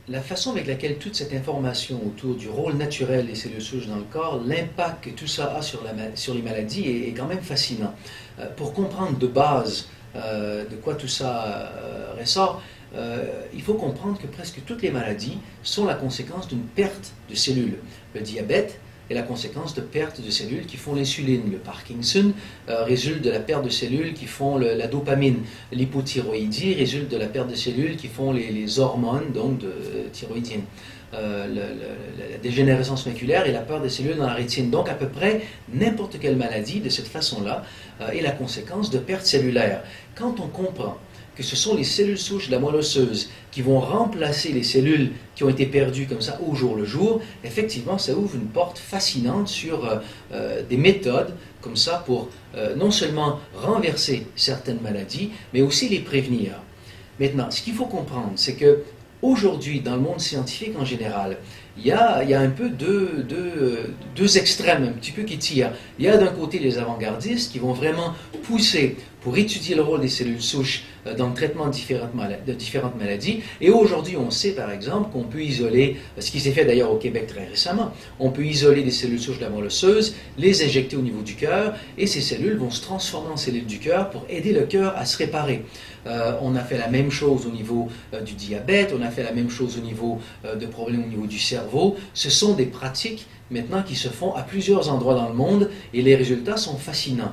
la façon avec laquelle toute cette information autour du rôle naturel des cellules souches dans le corps, l'impact que tout ça a sur les maladies est quand même fascinant. Pour comprendre de base de quoi tout ça ressort, il faut comprendre que presque toutes les maladies sont la conséquence d'une perte de cellules. Le diabète est la conséquence de perte de cellules qui font l'insuline. Le Parkinson résulte de la perte de cellules qui font la dopamine. L'hypothyroïdie résulte de la perte de cellules qui font les hormones donc thyroïdiennes. La dégénérescence maculaire et la perte des cellules dans la rétine. Donc à peu près n'importe quelle maladie de cette façon-là est la conséquence de pertes cellulaires. Quand on comprend que ce sont les cellules souches de la moelle osseuse qui vont remplacer les cellules qui ont été perdues comme ça au jour le jour, effectivement, ça ouvre une porte fascinante sur des méthodes comme ça pour non seulement renverser certaines maladies, mais aussi les prévenir. Maintenant, ce qu'il faut comprendre, c'est que aujourd'hui, dans le monde scientifique en général, il y a un peu deux extrêmes, un petit peu qui tirent. Il y a d'un côté les avant-gardistes qui vont vraiment pousser pour étudier le rôle des cellules souches dans le traitement de différentes maladies. Et aujourd'hui, on sait par exemple qu'on peut isoler, ce qui s'est fait d'ailleurs au Québec très récemment, on peut isoler des cellules souches de la moelle osseuse, les injecter au niveau du cœur, et ces cellules vont se transformer en cellules du cœur pour aider le cœur à se réparer. On a fait la même chose au niveau du diabète, on a fait la même chose au niveau de problèmes au niveau du cerveau. Ce sont des pratiques maintenant qui se font à plusieurs endroits dans le monde et les résultats sont fascinants.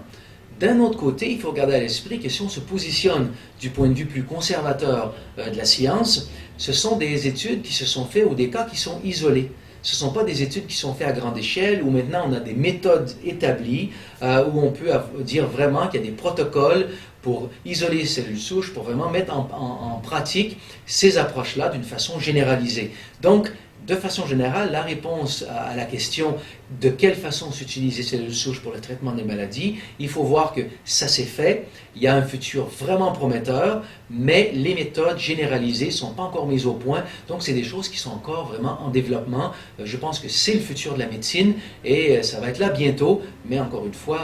D'un autre côté, il faut garder à l'esprit que si on se positionne du point de vue plus conservateur de la science, ce sont des études qui se sont faites ou des cas qui sont isolés. Ce ne sont pas des études qui sont faites à grande échelle où maintenant on a des méthodes établies, où on peut dire vraiment qu'il y a des protocoles pour isoler les cellules souches, pour vraiment mettre en pratique ces approches-là d'une façon généralisée. Donc, de façon générale, la réponse à la question de quelle façon s'utiliser ces cellules souches pour le traitement des maladies, il faut voir que ça s'est fait, il y a un futur vraiment prometteur, mais les méthodes généralisées ne sont pas encore mises au point, donc c'est des choses qui sont encore vraiment en développement. Je pense que c'est le futur de la médecine et ça va être là bientôt, mais encore une fois,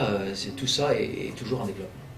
tout ça est toujours en développement.